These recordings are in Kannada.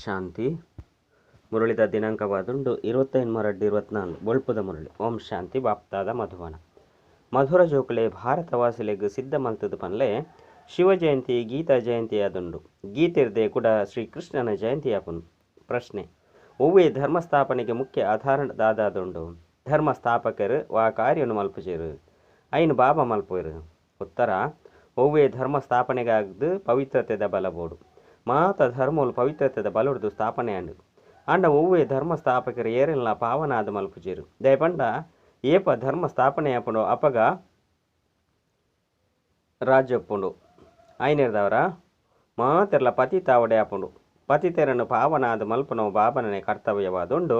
ಶಾಂತಿ. ಮುರಳಿದ ದಿನಾಂಕವಾದುಂಡು 28/2/24 ಬೊಳ್ಪುದ ಮುರಳಿ. ಓಂ ಶಾಂತಿ. ಬಾಪ್ತಾದ ಮಧುವನ ಮಧುರ ಜೋಕುಲೆ ಭಾರತವಾಸಿಲೆಗ್ ಸಿದ್ಧ ಮಲ್ತದ ಪನ್ಲೆ ಶಿವ ಜಯಂತಿ ಗೀತಾ ಜಯಂತಿ ಆದುಂಡು. ಗೀತೆರ್ದೆ ಕೂಡ ಶ್ರೀಕೃಷ್ಣನ ಜಯಂತಿ ಆಪುನು. ಪ್ರಶ್ನೆ: ಒವ್ವೇ ಧರ್ಮಸ್ಥಾಪನೆಗೆ ಮುಖ್ಯ ಆಧಾರದಾದುಂಡು. ಧರ್ಮಸ್ಥಾಪಕರು ವಾ ಕಾರ್ಯನು ಮಲ್ಪುಜೆರು, ಐನು ಬಾಬಾ ಮಲ್ಪುವೆರು. ಉತ್ತರ: ಒವ್ವೇ ಧರ್ಮಸ್ಥಾಪನೆಗಾಗ್ದು ಪವಿತ್ರತೆದ ಬಲಬೋಡು. ಮಾತ ಧರ್ಮೋಲು ಪವಿತ್ರತೆದ ಬಲುಡ್ದು ಸ್ಥಾಪನೆ ಅಂಡು. ಅಂಡ ಒವ್ವೇ ಧರ್ಮಸ್ಥಾಪಕರು ಏರೆಲ್ಲ ಪಾವನಾದ ಮಲ್ಪುಜೆರು. ದಯಪಂಡ ಏಪ ಧರ್ಮ ಸ್ಥಾಪನೆ ಆಪುಂಡು ಅಪಗ ರಾಜ್ಯಪ್ಪುಂಡು. ಐನೇರ್ದವರ ಮಾತೆರ್ಲ ಪತಿತಾವಡೆ ಆಪುಂಡು. ಪತಿತೆರನ್ನು ಪಾವನಾದ ಮಲ್ಪುನವು ಬಾಬನನೆ ಕರ್ತವ್ಯವಾದುಂಡು.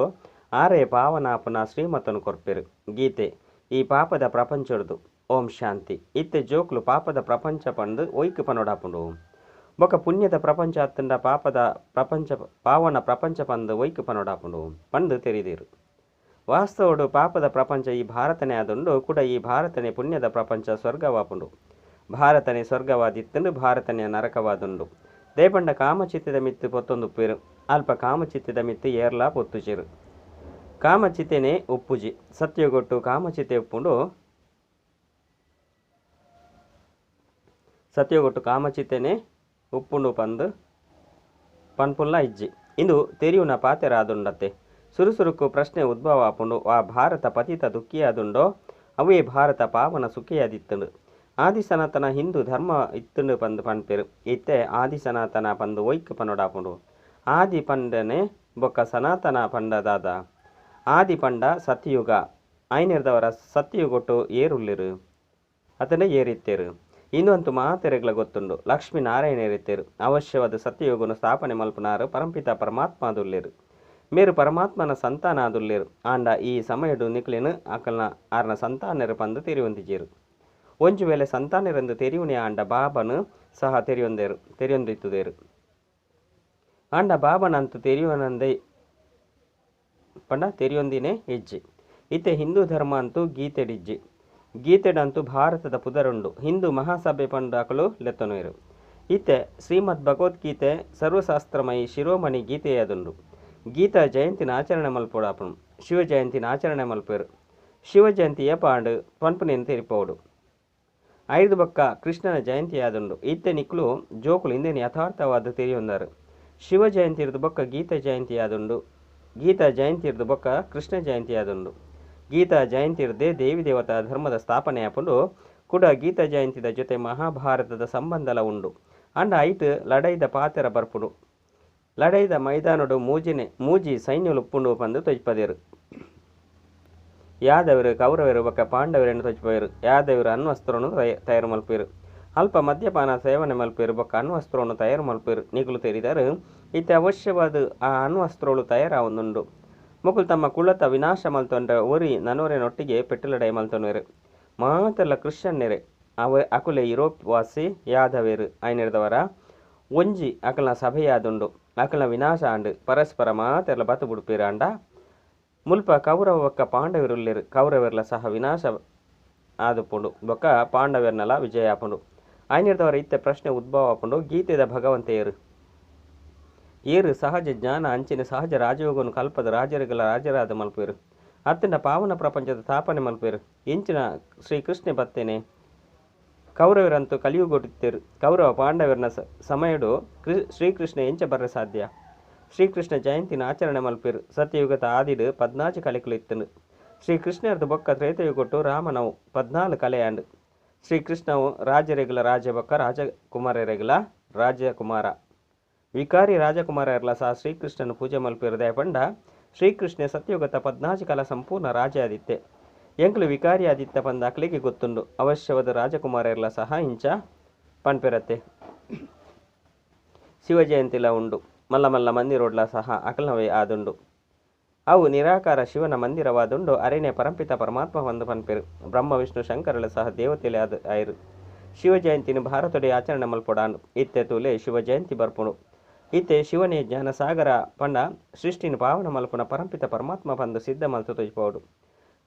ಆರೇ ಪಾವನಾಪುನ ಶ್ರೀಮತನು ಕೊರ್ಪೆರು. ಗೀತೆ: ಈ ಪಾಪದ ಪ್ರಪಂಚಡ್ದು. ಓಂ ಶಾಂತಿ. ಇತ್ತೆ ಜೋಕ್ಲು ಪಾಪದ ಪ್ರಪಂಚ ಪಂದು ಒಯ್ಕು ಪನೋಡಾಪುಂಡು. ಬೊಕ ಪುಣ್ಯದ ಪ್ರಪಂಚ ಅತ್ತಂಡ ಪಾಪದ ಪ್ರಪಂಚ ಪಾವನ ಪ್ರಪಂಚ ಪಂದು ಒಯ್ಕು ಪನೋಡಾಪುಂಡು ಪಂದು ತೆರಿದಿರು. ವಾಸ್ತವಡು ಪಾಪದ ಪ್ರಪಂಚ ಈ ಭಾರತನೇ ಆದುಂಡು. ಕೂಡ ಈ ಭಾರತನೇ ಪುಣ್ಯದ ಪ್ರಪಂಚ ಸ್ವರ್ಗವಾಪುಂಡು. ಭಾರತನೇ ಸ್ವರ್ಗವಾದಿತ್ತಂಡು, ಭಾರತನೇ ನರಕವಾದುಂಡು. ದೇಪಂಡ ಕಾಮಚಿತ್ತದ ಮಿತ್ತು ಪೊತ್ತೊಂದುಪ್ಪೇರು. ಅಲ್ಪ ಕಾಮಚಿತ್ತದ ಮಿತ್ತು ಏರ್ಲಾ ಪೊತ್ತುಚೇರು. ಕಾಮಚಿತೆನೇ ಉಪ್ಪುಜಿ ಸತ್ಯಗೊಟ್ಟು ಕಾಮಚಿತೆ ಉಪ್ಪುಂಡು. ಸತ್ಯಗೊಟ್ಟು ಕಾಮಚಿತೆನೇ ಉಪ್ಪುಂಡು ಪಂದು ಪನ್ಪುಲ್ಲ ಇಜ್ಜಿ. ಇಂದು ತೆರಿಯುನ ಪಾತೆರಾದುಂಡತ್ತೆ. ಸುರುಸುರುಕು ಪ್ರಶ್ನೆ ಉದ್ಭವ ಆಪುಂಡು. ಆ ಭಾರತ ಪತಿತ ದುಃಖಿಯಾದುಂಡೋ ಅವೇ ಭಾರತ ಪಾವನ ಸುಖಿಯಾದಿತ್ತುಂಡು. ಆದಿ ಸನಾತನ ಹಿಂದೂ ಧರ್ಮ ಇತ್ತುಂಡು ಪಂದು ಪನ್ಪೆರು. ಇತ್ತೆ ಆದಿ ಸನಾತನ ಪಂದು ಒಯ್ಕು ಪನೋಡಾಪುಂಡು. ಆದಿ ಪಂಡನೆ ಬೊಕ್ಕ ಸನಾತನ ಪಂಡದಾದ. ಆದಿ ಪಂಡ ಸತ್ಯಯುಗ. ಐನೇರ್ದವರ ಸತ್ಯಯುಗೊಟ್ಟು ಏರುಳ್ಳಿರು ಅದನ್ನೇ ಏರಿತ್ತೇರು. ಇನ್ನೊಂದು ಮಾತೆರೆಗ್ಲ ಗೊತ್ತುಂಡು. ಲಕ್ಷ್ಮೀನಾರಾಯಣ ಏರಿತ್ತೇರು. ಅವಶ್ಯವಾದ ಸತ್ಯಯುಗನು ಸ್ಥಾಪನೆ ಮಲ್ಪನಾರು ಪರಂಪಿತ ಪರಮಾತ್ಮ ಆದುಲ್ಲೇರು. ಮೇರು ಪರಮಾತ್ಮನ ಸಂತಾನ ಆದುಲ್ಲೇರು. ಆಂಡ ಈ ಸಮಯಡು ನಿಕ್ಲೆನು ಅಕಲ್ನ ಆರ್ನ ಸಂತಾನರು ಪಂದು ತೆರಿಯೊಂದಿಜೇರು. ಒಂಜು ವೇಳೆ ಸಂತಾನರೆಂದು ತೆರಿಯುನೆ ಆಂಡ ಬಾಬನು ಸಹ ತೆರಿಯೊಂದಿತ್ತುದೇರು. ಆಂಡ ಬಾಬನಂತು ತೆರಿಯುವನಂದೇ ಪಂಡ ತೆರಿಯೊಂದಿನೇ ಹೆಜ್ಜೆ. ಇತ್ತೆ ಹಿಂದೂ ಧರ್ಮ ಅಂತೂ ಗೀತೆಡಿಜ್ಜಿ. ಗೀತೆಡಂತೂ ಭಾರತದ ಪುದರುಂಡು. ಹಿಂದೂ ಮಹಾಸಭೆ ಪಂಡಾಕಲು ಲೆತ್ತನುವೆರು. ಇತ್ತೆ ಶ್ರೀಮದ್ ಭಗವದ್ಗೀತೆ ಸರ್ವಶಾಸ್ತ್ರಮಯಿ ಶಿರೋಮಣಿ ಗೀತೆಯಾದುಂಡು. ಗೀತಾ ಜಯಂತಿನ ಆಚರಣೆ ಮಲ್ಪೋಡಾಪುನು. ಶಿವ ಜಯಂತಿನ ಆಚರಣೆ ಮಲ್ಪೇರು. ಶಿವ ಜಯಂತಿ ಏಪಾಂಡು ಪನ್ಪುನೇನು ತೆರಿಪೋಡು. ಐದು ಬೊಕ್ಕ ಕೃಷ್ಣನ ಜಯಂತಿ ಆದುಂಡು. ಇತ್ತೆ ನಿಕ್ಲು ಜೋಕುಲು ಇಂದೇನು ಯಥಾರ್ಥವಾದ ತೆರಿಯೊಂದಾರು. ಶಿವ ಜಯಂತಿ ಇರ್ದು ಬೊಕ್ಕ ಗೀತಾ ಜಯಂತಿ ಆದುಂಡು. ಗೀತಾ ಜಯಂತಿ ಇರ್ದು ಬೊಕ್ಕ ಕೃಷ್ಣ ಜಯಂತಿ ಆದುಂಡು. ಗೀತಾ ಜಯಂತಿ ಇರ್ದೇ ದೇವಿ ದೇವತಾ ಧರ್ಮದ ಸ್ಥಾಪನೆ ಆಪುಂಡು. ಕೂಡ ಗೀತಾ ಜಯಂತಿದ ಜೊತೆ ಮಹಾಭಾರತದ ಸಂಬಂಧಲ ಉಂಡು. ಅಂಡ ಐಟ್ ಲಡೈದ ಪಾತೆರ ಬರ್ಪುಡು. ಲಡೈದ ಮೈದಾನಡು ಮೂಜಿ ಸೈನ್ಯಲು ಉಪ್ಪುಂಡು ಪಂದು ತೊಜ್ಪದೇರು. ಯಾದವರು ಕೌರವರು ಬೊಕ್ಕ ಪಾಂಡವರನ್ನು ತೊಜ್ಪೇರು. ಯಾದವರು ಅಣ್ವಸ್ತ್ರವನ್ನು ತಯಾರು ಮಲ್ಪೇರು. ಅಲ್ಪ ಮದ್ಯಪಾನ ಸೇವನೆ ಮಲ್ಪೇರು. ಬೊಕ್ಕ ಅಣ್ವಸ್ತ್ರವನ್ನು ತಯಾರು ಮಲ್ಪೇರು. ನಿಗುಲು ತೆರಿದರು. ಇತ್ತೆ ಅವಶ್ಯವಾದ ಆ ಅಣ್ವಸ್ತ್ರಗಳು ತಯಾರಾವೊಂದುಂಡು. ಮುಕುಲು ತಮ್ಮ ಕುಳತ ವಿನಾಶ ಮಲ್ತೊಂಡ್ರೆ ಒರಿ ನನೋರೆನೊಟ್ಟಿಗೆ ಪೆಟ್ಟಲಡೈ ಮಲ್ತೊನ್ವೆರು. ಮಾತೆಲ್ಲ ಕ್ರಿಶ್ಚಿಯನ್ನೆರೆ ಅಕುಲೆ ಯುರೋಪ್ ವಾಸಿ ಯಾದವೇರು. ಐನೆರ್ದವರ ಒಂಜಿ ಅಕಲ್ನ ಸಭೆಯಾದುಂಡು. ಅಕಲ್ನ ವಿನಾಶ ಆಂಡು ಪರಸ್ಪರ ಮಾತೆಲ್ಲ ಬತ್ತು ಬುಡುಪೇರು. ಅಂಡ ಮುಲ್ಪ ಕೌರವ ಬೊಕ್ಕ ಪಾಂಡವರುಲ್ಲೇರು. ಕೌರವೆರ್ಲ ಸಹ ವಿನಾಶ ಆದುಪುಂಡು. ಬೊಕ್ಕ ಪಾಂಡವೆರ್ನಲ ವಿಜಯ ಆಪುಂಡು. ಐನೆರ್ದವರ ಇತ್ತೆ ಪ್ರಶ್ನೆ ಉದ್ಭವ ಆಪುಂಡು. ಗೀತೆದ ಭಗವಂತ ಏರು ಸಹಜ ಜ್ಞಾನ ಅಂಚಿನ ಸಹಜ ರಾಜಯೋಗನು ಕಲ್ಪದ ರಾಜರಿಗಳ ರಾಜರಾದ ಮಲ್ಪೇರು. ಅತ್ತಿಂದ ಪಾವನ ಪ್ರಪಂಚದ ಸ್ಥಾಪನೆ ಮಲ್ಪೇರು. ಇಂಚಿನ ಶ್ರೀಕೃಷ್ಣ ಬತ್ತೇನೆ. ಕೌರವರಂತೂ ಕಲಿಯುಗೊಟ್ಟಿತ್ತೇರು. ಕೌರವ ಪಾಂಡವರನ ಸಮಯಡು ಶ್ರೀಕೃಷ್ಣ ಎಂಚ ಬರ್ರೆ ಸಾಧ್ಯ. ಶ್ರೀಕೃಷ್ಣ ಜಯಂತಿನ ಆಚರಣೆ ಮಲ್ಪೇರು. ಸತ್ಯಯುಗದ ಆದಿಡು 14 ಕಲೆಗಳು ಇತ್ತನು. ಶ್ರೀಕೃಷ್ಣರ್ದು ಬೊಕ್ಕ ತ್ರೇತಯುಗೊಟ್ಟು ರಾಮನವು 14 ಕಲೆ ಆಂಡು. ಶ್ರೀಕೃಷ್ಣವು ರಾಜರೆಗಳ ರಾಜ ಬೊಕ್ಕ ರಾಜಕುಮಾರರೆಗಳ ರಾಜಕುಮಾರ. ವಿಕಾರಿ ರಾಜಕುಮಾರರ್ಲ ಸಹ ಶ್ರೀಕೃಷ್ಣನ ಪೂಜೆ ಮಲ್ಪೇರು. ದಯಪಂಡ ಶ್ರೀಕೃಷ್ಣ ಸತ್ಯಯುಗತ 14 ಕಲ ಸಂಪೂರ್ಣ ರಾಜ ಆದಿತ್ತೆ. ಎಂಕ್ಲು ವಿಕಾರಿ ಆದಿತ್ತ ಪಂದ ಅಕ್ಲಿಗೆ ಗೊತ್ತುಂಡು. ಅವಶ್ಯವಾದ ರಾಜಕುಮಾರರ್ಲ ಸಹ ಇಂಚ ಪನ್ಪೆರತ್ತೆ. ಶಿವ ಜಯಂತಿಲ ಉಂಡು. ಮಲ್ಲ ಮಲ್ಲ ಮಂದಿರೋಡ್ಲ ಸಹ ಅಕಲ್ನವೇ ಆದುಂಡು. ಅವು ನಿರಾಕಾರ ಶಿವನ ಮಂದಿರವಾದುಂಡು. ಅರೇನೆ ಪರಂಪಿತ ಪರಮಾತ್ಮ ಪಂದು ಪನ್ಪೇರು. ಬ್ರಹ್ಮ ವಿಷ್ಣು ಶಂಕರಲ ಸಹ ದೇವತೆಲೆ ಆಯ್ರು. ಶಿವ ಜಯಂತಿನ ಭಾರತೊಡೆ ಆಚರಣೆ ಮಲ್ಪೊಡಾಂಡು. ಇತ್ತೆ ತೂಲೆ ಶಿವ ಜಯಂತಿ ಬರ್ಪುಡು. ಇತ್ತೆ ಶಿವನೇ ಜ್ಞಾನ ಸಾಗರ ಪಂಡ ಸೃಷ್ಟಿನ ಪಾವನ ಮಲ್ಪುನ ಪರಂಪಿತ ಪರಮಾತ್ಮ ಪಂದು ಸಿದ್ಧ ಮಲ್ತು ತೊಜ್ಪೋಡು.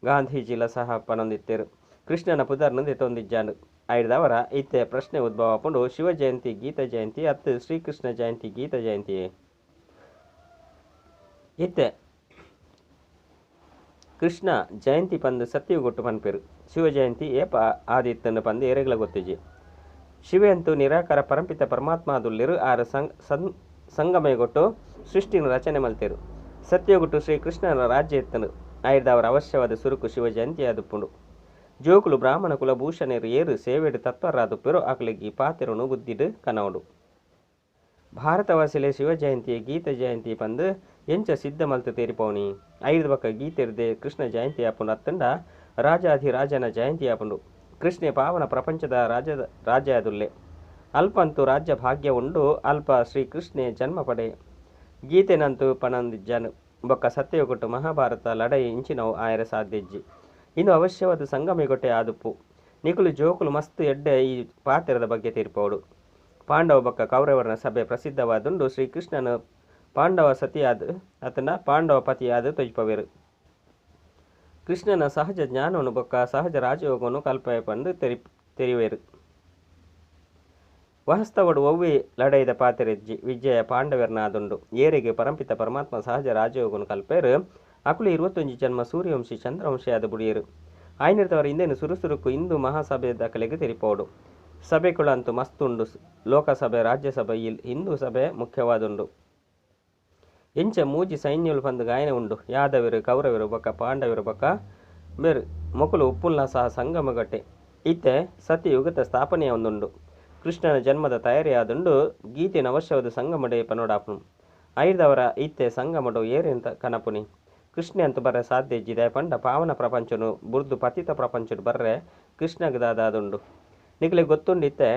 ಗಾಂಧೀಜಿಲ ಸಹ ಪನೊಂದಿತ್ತೇರು. ಕೃಷ್ಣನ ಪುದರ್ನು ದೆತೊಂದಿಜ್ಜಾಂಡು. ಐಡ್ದವರ ಇತ್ತೆ ಪ್ರಶ್ನೆ ಉದ್ಭವ ಆಪುಂಡು. ಶಿವ ಜಯಂತಿ ಗೀತಾ ಜಯಂತಿ ಅತ್ತು ಶ್ರೀಕೃಷ್ಣ ಜಯಂತಿ ಗೀತಾ ಜಯಂತಿಯೇ. ಇತ್ತೆ ಕೃಷ್ಣ ಜಯಂತಿ ಪಂದ್ ಸತ್ಯಗೊಟ್ಟು ಪನ್ಪೆರು. ಶಿವ ಜಯಂತಿ ಏಪ ಆದಿತ್ತನ್ನು ಪಂದ್ ಏರೆಗ್ಲ ಗೊತ್ತಿಜಿ. ಶಿವೆಂತು ನಿರಾಕಾರ ಪರಂಪಿತ ಪರಮಾತ್ಮ ಆದುಲ್ಲಿರು ಆರು ಸಂಗಮಯಗೊಟ್ಟು ಸೃಷ್ಟಿನ ರಚನೆ ಮಲ್ತೇರು. ಸತ್ಯಗೊಟ್ಟು ಶ್ರೀಕೃಷ್ಣನ ರಾಜ್ಯ ಎತ್ತನು ಆಯ್ದವರ ಅವಶ್ಯವಾದ ಸುರುಕು ಶಿವ ಜಯಂತಿ ಆದುಪ್ಪುಂಡು. ಜೋಕುಲು ಬ್ರಾಹ್ಮಣ ಕುಲಭೂಷಣರು ಏರು ಸೇವೆಡು ತತ್ವರಾದುಪ್ಪೆರು ಆಕಲಿಗೆ ಪಾತೆರನು ಬುದ್ಧಿಡು ಕನವಡು. ಭಾರತವಾಸಿಲೆ ಶಿವ ಜಯಂತಿ ಗೀತ ಜಯಂತಿ ಪಂದ್ ಎಂಚ ಸಿದ್ಧ ಮಲ್ತು ತೇರಿಪವನಿ. ಐದು ಬಕ್ಕ ಗೀತೆರ್ದೆ ಕೃಷ್ಣ ಜಯಂತಿ ಆಪುಂಡು ಅತ್ತಂಡ ರಾಜಾಧಿರಾಜನ ಜಯಂತಿ ಆಪುಂಡು. ಕೃಷ್ಣೆ ಪಾವನ ಪ್ರಪಂಚದ ರಾಜ ಅದುಲ್ಲೆ ಅಲ್ಪಂತು ರಾಜ್ಯ ಭಾಗ್ಯ ಉಂಡು ಅಲ್ಪ ಶ್ರೀಕೃಷ್ಣೆ ಜನ್ಮ ಪಡೆ. ಗೀತೆನಂತೂ ಪಣಂದಿಜ್ಜನು ಬೊಕ್ಕ ಸತ್ಯಗೊಟ್ಟು ಮಹಾಭಾರತ ಲಡೈ ಇಂಚಿನವು ಆಯರ ಸಾಧ್ಯಜ್ಜಿ. ಇನ್ನು ಅವಶ್ಯವಾದ ಸಂಗಮಿಗೊಟ್ಟೆ ಆದುಪ್ಪು. ನಿಕುಲು ಜೋಕುಲು ಮಸ್ತ್ ಎಡ್ಡೆ ಈ ಪಾತ್ರದ ಬಗ್ಗೆ ತೀರ್ಪೋಡು. ಪಾಂಡವ ಬೊಕ್ಕ ಕೌರವರನ ಸಭೆ ಪ್ರಸಿದ್ಧವಾದುಂಡು ಶ್ರೀಕೃಷ್ಣನ ಪಾಂಡವ ಸತಿಯಾದ ಆತನ ಪಾಂಡವ ಪತಿಯಾದ ತೊಜ್ಪವೇರು. ಕೃಷ್ಣನ ಸಹಜ ಜ್ಞಾನವನ್ನು ಬೊಕ್ಕ ಸಹಜ ರಾಜಯೋಗವನ್ನು ಕಲ್ಪನೆ ಪಂದು ತೆರಿವೇರು. ವಾಸ್ತವಡು ಒವ್ವೆ ಲಡೈದ ಪಾತೆರೆಜ್ಜಿ ವಿಜಯ ಪಾಂಡವರನಾದುಂಡು ಏರಿಗೆ ಪರಂಪಿತ ಪರಮಾತ್ಮ ಸಹಜ ರಾಜಯೋಗವನ್ನು ಕಲ್ಪೇರು. ಅಕುಲು 21 ಜನ್ಮ ಸೂರ್ಯವಂಶಿ ಚಂದ್ರವಂಶಿ ಆದ ಬುಡಿಯರು ಆಯ್ನಿರ್ತವರ ಇಂದೇನು ಸುರುಸುರುಕು ಇಂದು ಮಹಾಸಭೆ ದಾಖಲೆಗೆ ತೆರಿಪೋಡು. ಸಭೆಗಳಂತೂ ಮಸ್ತುಂಡು. ಲೋಕಸಭೆ ರಾಜ್ಯಸಭೆ ಹಿಂದೂ ಸಭೆ ಮುಖ್ಯವಾದುಂಡು. ಎಂಚ ಮೂಜಿ ಸೈನ್ಯಗಳು ಬಂದು ಗಾಯನ ಉಂಡು. ಯಾದವರು ಕೌರವರು ಬೊಕ್ಕ ಪಾಂಡವರು ಬೊಕ್ಕ ಬೇರು ಮೊಕಲು ಉಪ್ಪುಲ್ಲ ಸಹ ಸಂಗಮಗಟ್ಟೆ. ಇತ್ತೆ ಸತ್ಯಯುಗದ ಸ್ಥಾಪನೆಯ ಒಂದುಂಡು. ಕೃಷ್ಣನ ಜನ್ಮದ ತಯಾರಿಯಾದುಂಡು. ಗೀತೆನ ಅವಶ್ಯವಾದ ಸಂಗಮಡೆ ಪನೋಡಾಪುನು ಐದವರ ಇತ್ತೆ ಸಂಗಮಡು ಏರೆಂತ ಕನಪುನಿ. ಕೃಷ್ಣ ಅಂತೂ ಬರ್ರೆ ಸಾಧ್ಯ ಇಜ್ಜಿದೆ ಪಂಡ ಪಾವನ ಪ್ರಪಂಚನು ಬುರ್ದು ಪತಿತ ಪ್ರಪಂಚಡು ಬರ್ರೆ ಕೃಷ್ಣಗದಾದುಂಡು. ನಿಗಲೆ ಗೊತ್ತುಂಡಿತ್ತೆ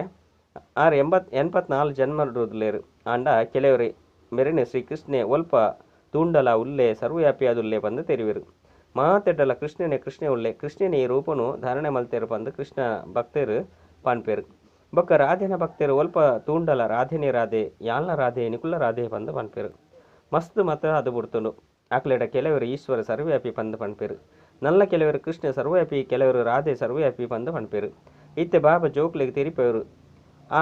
84 ಜನ್ಮರುಲೇರು ಆಂಡ ಕೆಲವರು ಮೆರೆನೆ ಶ್ರೀಕೃಷ್ಣೆ ಒಲ್ಪ ತೂಂಡಲ ಉಲ್ಲೆ ಸರ್ವವ್ಯಾಪಿಯಾದುಲ್ಲೆ ಬಂದು ತೆರಿವೆರು. ಮಾತೆಡ್ಡಲ ಕೃಷ್ಣನೇ ಉಲ್ಲೆ ಕೃಷ್ಣನೇ ಈ ರೂಪನು ಧಾರಣೆ ಮಲ್ತೇರು ಬಂದು ಕೃಷ್ಣ ಭಕ್ತರು ಪಾನ್ಪೇರು. ಬೊಕ್ಕ ರಾಧೆನ ಭಕ್ತರು ಒಲ್ಪ ತೂಂಡಲ ರಾಧೆನೇ ರಾಧೆ ಯಾಲ್ನ ರಾಧೆ ನಿಕುಲ ರಾಧೆ ಬಂದು ಪನ್ಪೇರು. ಮಸ್ತ್ ಮತ ಅದು ಬಿಡ್ತುಂಡು. ಆಕಲೆಡ ಕೆಲವರು ಈಶ್ವರ ಸರ್ವವ್ಯಾಪಿ ಬಂದು ಪನ್ಪೇರು. ನಲ್ಲ ಕೆಲವರು ಕೃಷ್ಣ ಸರ್ವವ್ಯಾಪಿ ಕೆಲವರು ರಾಧೆ ಸರ್ವವ್ಯಾಪಿ ಬಂದು ಪನ್ಪೇರು. ಇತ್ತೆ ಬಾಬಾ ಜೋಕುಲಿಗೆ ತೆರಿಪೇರು. ಆ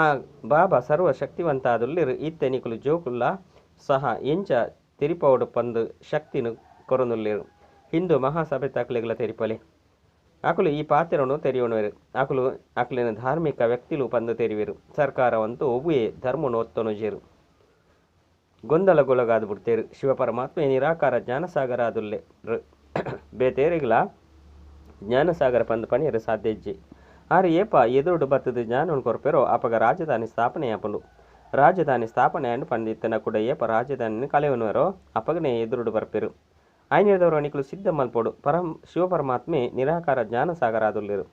ಬಾಬಾ ಸರ್ವ ಶಕ್ತಿವಂತ ಆದುಲ್ಲಿರು. ಇತ್ತೆ ನಿಕುಲು ಜೋಕುಲ್ಲ ಸಹ ಎಂಚ ತೆರಿಪೋಡು ಪಂದು ಶಕ್ತಿನು ಕೊರನುಲ್ಲಿರು. ಹಿಂದೂ ಮಹಾಸಭೆ ತಾಕಲೆಗಳ ತೆರಿಪಲೆ ಆಕಲು ಈ ಪಾತ್ರನು ತೆರೆಯುವವರು ಆಕಲು ಆಕಲಿನ ಧಾರ್ಮಿಕ ವ್ಯಕ್ತಿಲು ಪಂದು ತೆರಿವೆರು. ಸರ್ಕಾರವಂತೂ ಒವ್ವೇ ಧರ್ಮನು ಒತ್ತೊನುಜೇರು ಗೊಂದಲಗೊಳಗಾದು ಬಿಡ್ತೇರು. ಶಿವಪರಮಾತ್ಮೆ ನಿರಾಕಾರ ಜ್ಞಾನಸಾಗರ ಆದುಲ್ಲೆ ಬೇತೇರಿಗಳ ಜ್ಞಾನಸಾಗರ ಪಂದು ಪಣಿಯರು ಸಾಧ್ಯ ಇಜ್ಜಿ. ಆರು ಏಪ ಎದುರುಡು ಬತ್ತದ ಜ್ಞಾನವನ್ನು ಕೊರಪೇರೋ ಅಪಗ ರಾಜಧಾನಿ ಸ್ಥಾಪನೆ ಆಪುಂಡು. ರಾಜಧಾನಿ ಸ್ಥಾಪನೆ ಅಂಡು ಪಂಡಿತನ ಕೂಡ ಏಪ ರಾಜಧಾನಿ ಕಲೆವನುವರೋ ಅಪಗನೆ ಎದುರುಡು ಬರ್ಪೇರು. ಆಯ್ನಿರದವರು ನಿಕಲು ಸಿದ್ಧ ಮಲ್ಪೋಡು. ಶಿವಪರಮಾತ್ಮೆ ನಿರಾಕಾರ ಜ್ಞಾನಸಾಗರ ಆದುಲ್ಲಿರು.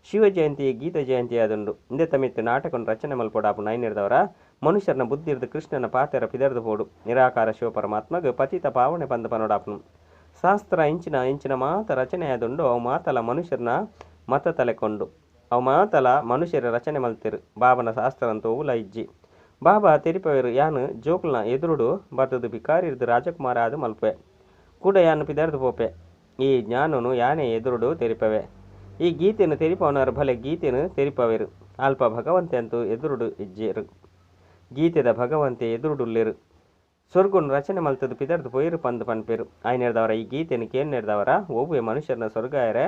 ಶಿವ ಜಯಂತಿ ಗೀತ ಜಯಂತಿ ಆದುಂಡು. ಇಂದೆ ತಮಿತ್ತು ನಾಟಕವನ್ನು ರಚನೆ ಮಲ್ಪೋಡಾಪುಂಡು. ಆಯ್ನಿರದವರ ಮನುಷ್ಯರನ ಬುದ್ಧಿರ್ದು ಕೃಷ್ಣನ ಪಾತೆರ ಪಿದರ್ದು ಪೋಡು. ನಿರಾಕಾರ ಶಿವಪರಮಾತ್ಮಗ ಪತಿತ ಪಾವನೆ ಪಂದು ಪನೋಡಾಪುನು. ಶಾಸ್ತ್ರ ಇಂಚಿನ ಮಾತ ರಚನೆ ಆದುಂಡು. ಅವು ಮಾತಲ ಮನುಷ್ಯರನ ಮತ ತಲೆಕೊಂಡು ಅವು ಮಾತಲ ಮನುಷ್ಯರ ರಚನೆ ಮಲ್ತಿರು. ಬಾಬನ ಶಾಸ್ತ್ರವಂತೂ ಉಲ ಇಜ್ಜಿ. ಬಾಬಾ ತೆರಿಪವೇರು ಯಾನು ಜೋಕುಲ್ನ ಎದುರುಡು ಬರ್ತದು ಬಿಕಾರಿರ್ದು ರಾಜಕುಮಾರ ಆದು ಮಲ್ಪೆ ಕೂಡ ಯಾನು ಪಿದರ್ದು ಪೋಪೆ. ಈ ಜ್ಞಾನನು ಯಾನೇ ಎದುರುಡು ತೆರಿಪವೆ. ಈ ಗೀತೆನು ತೆರಿಪವನರು ಭಲೆ ಗೀತೆನು ತೆರಿಪವೇರು. ಅಲ್ಪ ಭಗವಂತೆ ಅಂತೂ ಎದುರುಡು ಇಜ್ಜೇರು. ಗೀತೆದ ಭಗವಂತೆ ಎದುರುಡುಲ್ಲೇರು. ಸ್ವರ್ಗನು ರಚನೆ ಮಲ್ತದು ಪಿದರ್ದು ಪೊಯ್ರು ಪಂದು ಪನ್ಪೇರು. ಆಯ್ನೆಡ್ದವರ ಈ ಗೀತೆನು ಕೇಳ್ನೆಡ್ದವರ ಒವ್ವೆ ಮನುಷ್ಯರನ ಸ್ವರ್ಗಾಯರೆ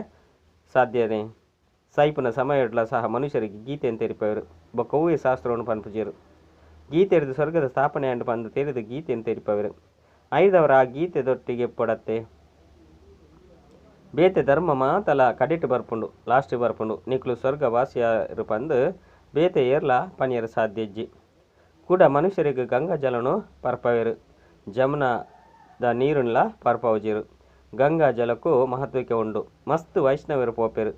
ಸಾಧ್ಯನೇ. ಸೈಪುನ ಸಮಯಡ್ಲ ಸಹ ಮನುಷ್ಯರಿಗೆ ಗೀತೆಯನ್ನು ತೆರಿಪವರು ಬೊಕ್ಕ ಒವ್ವೆ ಶಾಸ್ತ್ರವನ್ನು ಪನ್ಪುಜೇರು. ಗೀತೆ ಹಿಡಿದು ಸ್ವರ್ಗದ ಸ್ಥಾಪನೆ ಅಂಡು ಪಂದು ತೆರೆದು ಗೀತೆಯನ್ನು ತೆರಿಪವರು. ಐದವರ ಆ ಗೀತೆದೊಟ್ಟಿಗೆ ಪೊಡತ್ತೆ ಬೇತೆ ಧರ್ಮ ಮಾತಲ ಕಡಿಟ್ಟು ಬರ್ಪುಂಡು ಲಾಸ್ಟ್ ಬರ್ಪುಂಡು. ನಿಕ್ಲು ಸ್ವರ್ಗ ವಾಸಿಯರು ಪಂದು ಬೇತೆ ಏರ್ಲ ಪನಿಯರು ಸಾಧ್ಯಜ್ಜಿ. ಕೂಡ ಮನುಷ್ಯರಿಗೆ ಗಂಗಾ ಜಲನು ಪರ್ಪವೇರು. ಜಮುನಾದ ನೀರುನ್ಲ ಪರ್ಪವುಜಿರು. ಗಂಗಾ ಜಲಕ್ಕೂ ಮಹತ್ವಕ್ಕೆ ಉಂಡು. ಮಸ್ತ್ ವೈಷ್ಣವರು ಪೋಪೇರು.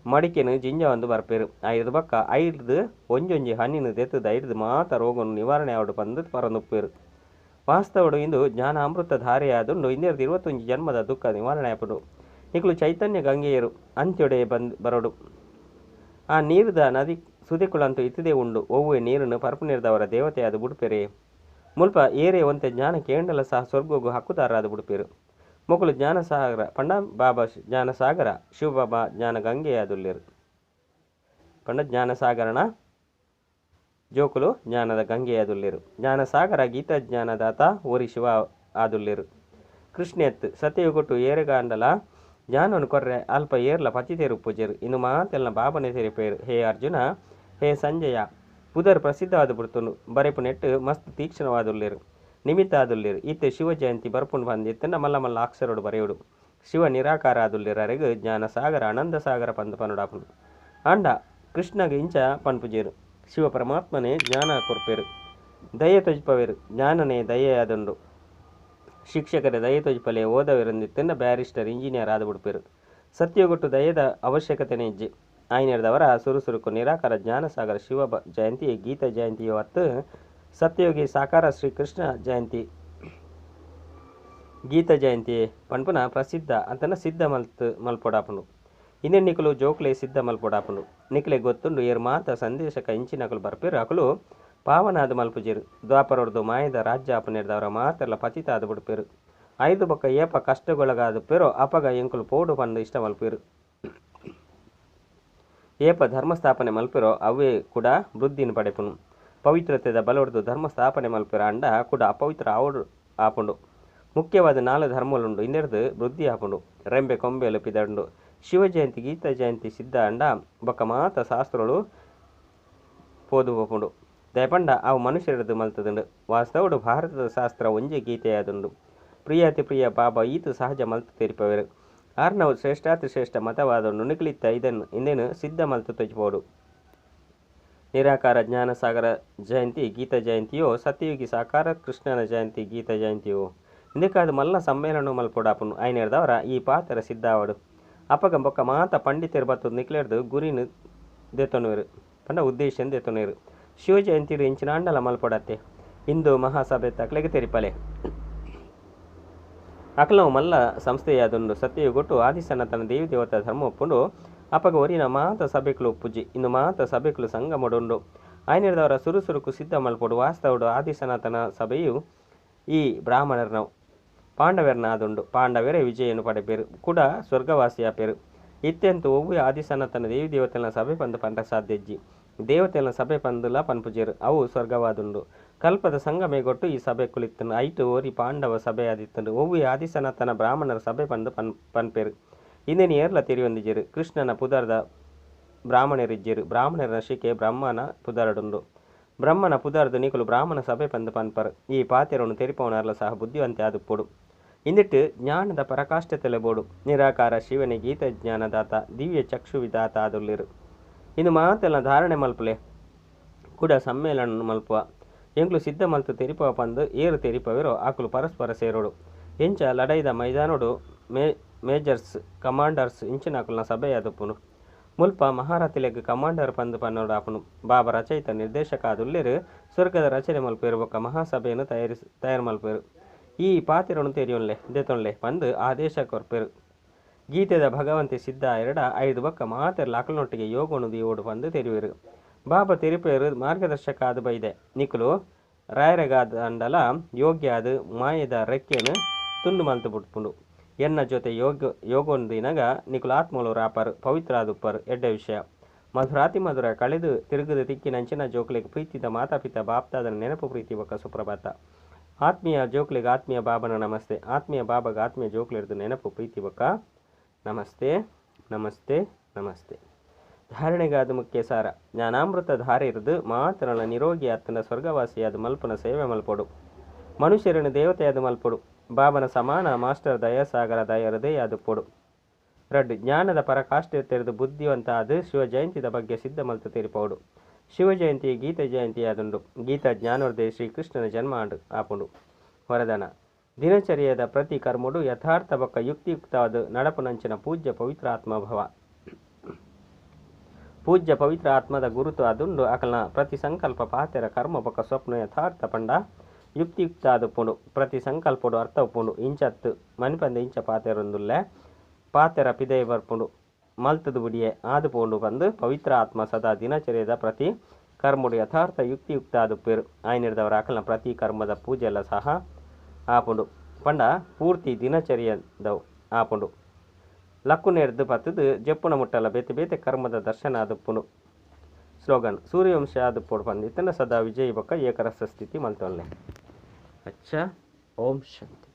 ಮಡಿಕೆನು ಜಿಂಜ ಒಂದು ಬರ್ಪೇರು. ಐದು ಬಕ್ಕ ಐದು ಒಂಜೊಂಜಿ ಹಣ್ಣಿನ ತೆತ್ತದ ಐದು ಮಾತ ರೋಗನು ನಿವಾರಣೆ ಆವಡು ಪಂದು ಪರನುಪ್ಪೇರು. ವಾಸ್ತವಡು ಇಂದು ಜ್ಞಾನ ಅಮೃತ ಧಾರೆಯಾದುಂಡು. 21 ಜನ್ಮದ ದುಃಖ ನಿವಾರಣೆ ಆಪಡು. ನಿಕ್ಲು ಚೈತನ್ಯ ಗಂಗೆಯರು ಅಂತ್ಯೊಡೆ ಬರಡು. ಆ ನೀರುದ ನದಿ ಸುದೆಕುಳಂತೂ ಇತ್ತದೇ ಉಂಡು. ಒವ್ವೆ ನೀರನ್ನು ಪರ್ಪುನಿರ್ದವರ ದೇವತೆಯಾದ ಬುಡ್ಪೆರೆ. ಮುಲ್ಪ ಏರೆ ಒಂತೆ ಜ್ಞಾನ ಕೇಂಡಲ ಸಹ ಸ್ವರ್ಗೋಗು ಹಕ್ಕುದಾರರಾದ ಬುಡ್ಪೇರು. ಮೊಕಲು ಜ್ಞಾನಸಾಗರ ಪಂಡ ಬಾಬಾ ಜ್ಞಾನಸಾಗರ ಶಿವಬಾಬಾ ಜ್ಞಾನ ಗಂಗೆಯಾದುಲ್ಲೇರು. ಪಂಡ ಜ್ಞಾನಸಾಗರನ ಜೋಕುಲು ಜ್ಞಾನದ ಗಂಗೆಯಾದುಲ್ಲೇರು. ಜ್ಞಾನಸಾಗರ ಗೀತ ಜ್ಞಾನದಾತ ಓರಿ ಶಿವ ಆದುಲ್ಲಿರು. ಕೃಷ್ಣೆತ್ ಸತ್ಯಯುಗೊಟ್ಟು ಏರೆಗಾಂಡಲ ಜಾನವನು ಕೊರ್ರೆ ಅಲ್ಪ ಏರ್ಲ ಪತಿತೇರು ಪೂಜೆರು ಇನ್ನು ಮಾತೆಲ್ಲ ಬಾಬನೆ ತೆರಿಪೇರು. ಹೇ ಅರ್ಜುನ, ಹೇ ಸಂಜಯ, ಪುದರ್ ಪ್ರಸಿದ್ಧವಾದ ಬಿಡ್ತುನು ಬರೆಪು ನೆಟ್ಟು ಮಸ್ತ್ ತೀಕ್ಷ್ಣವಾದುಲ್ಲಿರು ನಿಮಿತ್ತ ಆದುಲ್ಲಿರು. ಇತ್ತೆ ಶಿವ ಜಯಂತಿ ಬರ್ಪುಂಡು ಬಂದಿತ್ತಂಡ ಮಲ್ಲ ಮಲ್ಲ ಅಕ್ಷರೋಡು ಬರೆಯುಡು. ಶಿವ ನಿರಾಕಾರ ಆದುಲ್ಲಿರರೆಗು ಜ್ಞಾನ ಸಾಗರ ಆನಂದ ಸಾಗರ ಪಂದು ಪನುಡಾಪುನು ಅಂಡ ಕೃಷ್ಣಗೆ ಇಂಚ ಪನ್ಪುಜೇರು. ಶಿವ ಪರಮಾತ್ಮನೇ ಜ್ಞಾನ ಕೊರ್ಪೇರು, ದಯೆ ತೊಜ್ಪವೇರು, ಜ್ಞಾನನೇ ದಯೆ ಆದುಂಡು. ಶಿಕ್ಷಕರ ದಯೆ ತೊಜ್ಪಲೆ ಓದವಿರಂದಿತ್ತಂಡ ಬ್ಯಾರಿಸ್ಟರ್ ಇಂಜಿನಿಯರ್ ಆದ ಬಿಡ್ಪೇರು. ಸತ್ಯಗೊಟ್ಟು ದಯದ ಅವಶ್ಯಕತೆನೇ ಇಜ್ಜಿ ಆಯ್ನೆಡ್ದವರ ಸುರುಸುರುಕು ನಿರಾಕಾರ ಜ್ಞಾನಸಾಗರ ಶಿವ ಜಯಂತಿ ಗೀತಾ ಜಯಂತಿಯು ಹೊತ್ತು ಸತ್ಯಯೋಗಿ ಸಾಕಾರ ಶ್ರೀಕೃಷ್ಣ ಜಯಂತಿ ಗೀತಾ ಜಯಂತಿ ಪನ್ಪುನ ಪ್ರಸಿದ್ಧ ಅಂತನ ಸಿದ್ಧ ಮಲ್ಪೊಡಾಪುಂಡು. ಇನ್ನೇನು ನಿಕಲು ಜೋಕ್ಲೆ ಸಿದ್ಧ ಮಲ್ಪೊಡಾಪುಂಡು. ನಿಕ್ಲೆ ಗೊತ್ತುಂಡು ಏರ್ ಮಾತ ಸಂದೇಶಕ ಇಂಚಿನಕಲು ಬರ್ಪೇರು ಅಕಲು ಪಾವನಾದ ಮಲ್ಪುಜೇರು. ದ್ವಾಪರೊಡ್ದು ಮಾಯದ ರಾಜ್ಯ ಆಪನೆಡ್ದವರ ಮಾತೆಲ್ಲ ಪತಿತ ಆದ ಬಿಡ್ಪೇರು. ಐದು ಬೊಕ್ಕ ಏಪ ಕಷ್ಟಗೊಳಗಾದ ಪೇರು ಅಪಗ ಎಂಕುಲು ಪೋಡು ಪಂದು ಇಷ್ಟ ಮಲ್ಪೇರು. ಏಪ ಧರ್ಮಸ್ಥಾಪನೆ ಮಲ್ಪೆರೋ ಅವೇ ಕೂಡ ವೃದ್ಧಿನ ಪಡೆಪುನು. ಪವಿತ್ರತೆದ ಬಲೊಡ್ದು ಧರ್ಮ ಸ್ಥಾಪನೆ ಮಲ್ಪೆರ ಅಂಡ ಕೂಡ ಅಪವಿತ್ರ ಆವಡು ಆಪುಂಡು. ಮುಖ್ಯವಾದ 4 ಧರ್ಮಲುಂಡು ಇನ್ನೆರ್ದು ವೃದ್ಧಿ ಆಪುಂಡು. ರೆಂಬೆ ಕೊಂಬೆಲು ಪಿದಂಡು ಶಿವ ಜಯಂತಿ ಗೀತಾ ಜಯಂತಿ ಸಿದ್ಧ ಅಂಡ ಬೊಕ್ಕ ಮಾತ ಶಾಸ್ತ್ರಗಳು ಪೋದು ಹೋಪುಂಡು. ದಯಪಂಡ ಅವು ಮನುಷ್ಯರದು ಮಲ್ತದುಂಡು. ವಾಸ್ತವಡು ಭಾರತದ ಶಾಸ್ತ್ರ ಒಂಜೆ ಗೀತೆಯಾದುಂಡು. ಪ್ರಿಯಾತಿ ಪ್ರಿಯ ಬಾಬಾ ಈತು ಸಹಜ ಮಲ್ತು ತೆರಿಪವೆರು. ಆರ್ನವು ಶ್ರೇಷ್ಠಾತಿ ಶ್ರೇಷ್ಠ ಮತವಾದನ್ನು ನಿಖಲಿತ್ತ ಇಂದೇನು ಸಿದ್ಧ ಮಲ್ತು ತೊಜ್ಬೋದು. ನಿರಾಕಾರ ಜ್ಞಾನ ಸಾಗರ ಜಯಂತಿ ಗೀತಾ ಜಯಂತಿಯೋ ಸತ್ಯಯುಗಿ ಸಾಕಾರ ಕೃಷ್ಣನ ಜಯಂತಿ ಗೀತಾ ಜಯಂತಿಯೋ ಇಂದಕ್ಕಾದ ಮಲ್ಲ ಸಮ್ಮೇಳನ ಮಲ್ಪೊಡಾಪುನು ಆಯ್ನೆಡ್ದವರ ಈ ಪಾತ್ರ ಸಿದ್ಧಾವಡು. ಅಪಗ ಬೊಕ್ಕ ಮಾತ ಪಂಡಿತರು ಬತ್ತದು ನಿಕ್ಲೆಡ್ದು ಗುರಿನ ದೆತೊನುವೆರು ಪಂಡ ಉದ್ದೇಶ ದೆತೊನುವೆರು. ಶಿವ ಜಯಂತಿ ಇಂಚಿನ ಅಂಡಲ ಮಲ್ಪೊಡತ್ತೆ ಇಂದು ಮಹಾಸಭೆ ತಕ್ಲೆಗೆ ತೆರಿಪಲೆ ಅಕಲವು ಮಲ್ಲ ಸಂಸ್ಥೆಯಾದುಂಡು. ಸತ್ಯಯುಗೊಟ್ಟು ಆದಿಸನಾತನ ದೇವಿ ದೇವತಾ ಧರ್ಮ ಒಪ್ಪುಂಡು ಅಪಗ ಒರಿನ ಮಾತ ಸಭೆಗಳು ಒಪ್ಪುಜಿ ಇನ್ನು ಮಾತ ಸಭೆಗಳು ಸಂಗಮಡುಂಡು ಆಯ್ನೆಡ್ದವರ ಸುರುಸುರುಕು ಸಿದ್ಧ ಮಲ್ಪೊಡು. ವಾಸ್ತವಡು ಆದಿಸನಾತನ ಸಭೆಯು ಈ ಬ್ರಾಹ್ಮಣರನ ಪಾಂಡವರನ ಆದುಂಡು. ಪಾಂಡವರೇ ವಿಜಯನು ಪಡೆಪೇರು ಕೂಡ ಸ್ವರ್ಗವಾಸಿಯಾಪೇರು. ಇತ್ತೆಂತು ಒವ್ವು ಆದಿಸನಾತನ ದೇವಿ ದೇವತೆಲ ಸಭೆ ಪಂದು ಪಂಡ ಸಾಧ್ಯಜ್ಜಿ ದೇವತೆಲ ಸಭೆ ಪಂದುಲ ಪನ್ಪುಜೇರು ಅವು ಸ್ವರ್ಗವಾದುಂಡು. ಕಲ್ಪದ ಸಂಗಮೆಗೊಟ್ಟು ಈ ಸಭೆ ಕುಳಿತನು ಐಟು ಓರಿ ಪಾಂಡವ ಸಭೆ ಆದಿತ್ತಂಡು ಒವ್ವು ಆದಿಸನಾತನ ಬ್ರಾಹ್ಮಣರ ಸಭೆ ಪಂದು ಪನ್ಪೇರು. ಇಂದೇನು ಏರ್ಲ ತಿರಿಯೊಂದಿಜೇರು ಕೃಷ್ಣನ ಪುದರ್ದ ಬ್ರಾಹ್ಮಣರಿಜ್ಜೇರು. ಬ್ರಾಹ್ಮಣರ ಶಿಕೆ ಬ್ರಹ್ಮನ ಪುದರಡುಂಡು. ಬ್ರಹ್ಮನ ಪುದರ್ದು ನಿಕಲು ಬ್ರಾಹ್ಮಣ ಸಭೆ ಪಂದು ಪನ್ಪರು. ಈ ಪಾತೆರವನ್ನು ತೆರಿಪವನರ್ಲ ಸಹ ಬುದ್ಧಿವಂತೆ ಆದುಪ್ಪೊಡು. ಇಂದಿಟ್ಟು ಜ್ಞಾನದ ಪರಕಾಷ್ಠ ತೆಲೆಬೋಡು. ನಿರಾಕಾರ ಶಿವನೇ ಗೀತ ಜ್ಞಾನದಾತ ದಿವ್ಯ ಚಕ್ಷು ವಿಧಾತ ಆದುಲ್ಲಿರು. ಇನ್ನು ಮಾತೆಲ್ಲ ಧಾರಣೆ ಮಲ್ಪಲೆ ಕೂಡ ಸಮ್ಮೇಳನ ಮಲ್ಪುವ ಎಂಕ್ಲು ಸಿದ್ಧ ಮಲ್ತು ತೆರಿಪವ ಪಂದು ಏರು ತೆರಿಪವೆರೋ ಆಕಲು ಪರಸ್ಪರ ಸೇರೋಡು. ಎಂಚ ಲಡೈದ ಮೈದಾನೋಡು ಮೇಜರ್ಸ್ ಕಮಾಂಡರ್ಸ್ ಇಂಚಿನಾಕುಲ್ನ ಸಭೆಯಾದುಪ್ಪುನು. ಮುಲ್ಪ ಮಹಾರಥಿಲೆಗ್ ಕಮಾಂಡರ್ ಪಂದು ಪನ್ನೋಡಾಪುನು. ಬಾಬಾ ರಚಯಿತ ನಿರ್ದೇಶಕ ಆದುಲ್ಲೇರು ಸ್ವರ್ಗದ ರಚನೆ ಮಲ್ಪೇರು ಬೊಕ್ಕ ಮಹಾಸಭೆಯನ್ನು ತಯಾರು ಮಲ್ಪೇರು. ಈ ಪಾತಿರನು ತೆರಿಯೊನ್ಲೆ ದೆತೊನ್ಲೆ ಪಂದು ಆದೇಶ ಕೊರ್ಪೇರು. ಗೀತೆದ ಭಗವಂತಿ ಸಿದ್ಧ 5 ಬೊಕ್ಕ ಮಾತೆರ್ಲ ಅಕಲ್ನೊಟ್ಟಿಗೆ ಯೋಗನು ದಿಯೋಡು ಪಂದು ತೆರಿವೇರು. ಬಾಬಾ ತೆರಿಪೇರು ಮಾರ್ಗದರ್ಶಕ ಆದು ಬೈದೆ ನಿಕುಲು ರಾಯರೆಗಾದ ಅಂಡಲ ಯೋಗ್ಯ ಆದು ಮಾಯದ ರೆಕ್ಕೆನು ತುಂಡು ಮಲ್ತು ಬಿಟ್ಪುಂಡು. ಎನ್ನ ಜೊತೆ ಯೋಗೊಂದಿನಗ ನಿಕುಲು ಆತ್ಮಲು ರಾಪರು ಪವಿತ್ರ ಆದುಪ್ಪರು ಎಡ್ಡ ವಿಷಯ. ಮಧುರಾತಿ ಮಧುರ ಕಳೆದು ತಿರುಗದು ತಿಕ್ಕಿನಂಚಿನ ಜೋಕ್ಲಿಗೆ ಪ್ರೀತಿದ ಮಾತಾಪಿತ ಬಾಪ್ತಾದನ ನೆನಪು ಪ್ರೀತಿ ಬೊಕ್ಕ ಸುಪ್ರಭಾತ. ಆತ್ಮೀಯ ಜೋಕ್ಲಿಗೆ ಆತ್ಮೀಯ ಬಾಬನ ನಮಸ್ತೆ. ಆತ್ಮೀಯ ಬಾಬಾಗ ಆತ್ಮೀಯ ಜೋಕ್ಲಿಡ್ದು ನೆನಪು ಪ್ರೀತಿ ಬೊಕ್ಕ ನಮಸ್ತೆ ನಮಸ್ತೆ ನಮಸ್ತೆ. ಧಾರಣೆಗಾದ ಮುಖ್ಯ ಸಾರ ಜ್ಞಾನಾಮೃತ ಧಾರೆ ಇರುದು ಮಾತನಳ ನಿರೋಗಿ ಆತನ ಸ್ವರ್ಗವಾಸಿಯಾದ ಮಲ್ಪನ ಸೇವೆ ಮಲ್ಪೊಡು. ಮನುಷ್ಯರನ್ನು ದೇವತೆಯಾದ ಮಲ್ಪೊಡು. ಬಾಬನ ಸಮಾನ ಮಾಸ್ಟರ್ ದಯಾಸಾಗರ ದಯ ಹೃದಯ ಆದುಪ್ಪೊಡು. ರಡ್ ಜ್ಞಾನದ ಪರಕಾಷ್ಠ ತೆರೆದು ಬುದ್ಧಿವಂತ ಆದು ಶಿವ ಜಯಂತಿದ ಬಗ್ಗೆ ಸಿದ್ಧ ಮಲ್ತು ತೆರಿಪೋಡು. ಶಿವ ಜಯಂತಿ ಗೀತಾ ಜಯಂತಿ ಆದುಂಡು. ಗೀತಾ ಜ್ಞಾನೋದಯ ಶ್ರೀಕೃಷ್ಣನ ಜನ್ಮ ಆಪುಂಡು. ವರದಾನ ದಿನಚರ್ಯದ ಪ್ರತಿ ಕರ್ಮಡು ಯಥಾರ್ಥ ಬೊಕ್ಕ ಯುಕ್ತಿಯುಕ್ತವಾದ ನಡಪುನಂಚಿನ ಪೂಜ್ಯ ಪವಿತ್ರ ಆತ್ಮ ಭವ. ಪೂಜ್ಯ ಪವಿತ್ರ ಆತ್ಮದ ಗುರುತು ಆದುಂಡು ಅಕಲ್ನ ಪ್ರತಿ ಸಂಕಲ್ಪ ಪಾತೆರ ಕರ್ಮ ಬೊಕ್ಕ ಸ್ವಪ್ನ ಯಥಾರ್ಥ ಪಂಡ ಯುಕ್ತಿಯುಕ್ತ ಆದುಪ್ಪುಂಡು. ಪ್ರತಿ ಸಂಕಲ್ಪಡು ಅರ್ಥ ಉಪ್ಪುಂಡು. ಇಂಚತ್ತು ಮನಿಪಂದ ಇಂಚ ಪಾತೆರೊಂದುಲ್ಲೆ ಪಾತೆರ ಪಿದಯ ಬರ್ಪುಂಡು ಮಲ್ತದು ಬುಡಿಯೆ ಆದುಪೋಂಡು ಬಂದು ಪವಿತ್ರ ಆತ್ಮ ಸದಾ ದಿನಚರ್ಯದ ಪ್ರತಿ ಕರ್ಮಡು ಯಥಾರ್ಥ ಯುಕ್ತಿಯುಕ್ತ ಆದುಪ್ಪೇರು. ಆಯ್ನಿಡ್ದವರ ಅಕಲ್ನ ಪ್ರತಿ ಕರ್ಮದ ಪೂಜೆ ಎಲ್ಲ ಸಹ ಆಪುಂಡು ಪಂಡ ಪೂರ್ತಿ ದಿನಚರ್ಯದವು ಆಪುಂಡು. ಲಕ್ಕುನೆರ್ದು ಪತ್ತದು ಜಪ್ಪುನ ಮುಟ್ಟಲ ಬೇತೆ ಬೇತೆ ಕರ್ಮದ ದರ್ಶನ ಆದುಪ್ಪುಂಡು. ಸ್ಲೋಗನ್ ಸೂರ್ಯವಂಶ ಆದುಪ್ಪೋಡು ಪಂದು ಇತನ ಸದಾ ವಿಜಯಿ ಬೊಕ್ಕ ಏಕರಸ ಸ್ಥಿತಿ ಮಲ್ತೊನ್ಲೆ. ಅಚ್ಚ ಓಂ ಶಾಂತಿ.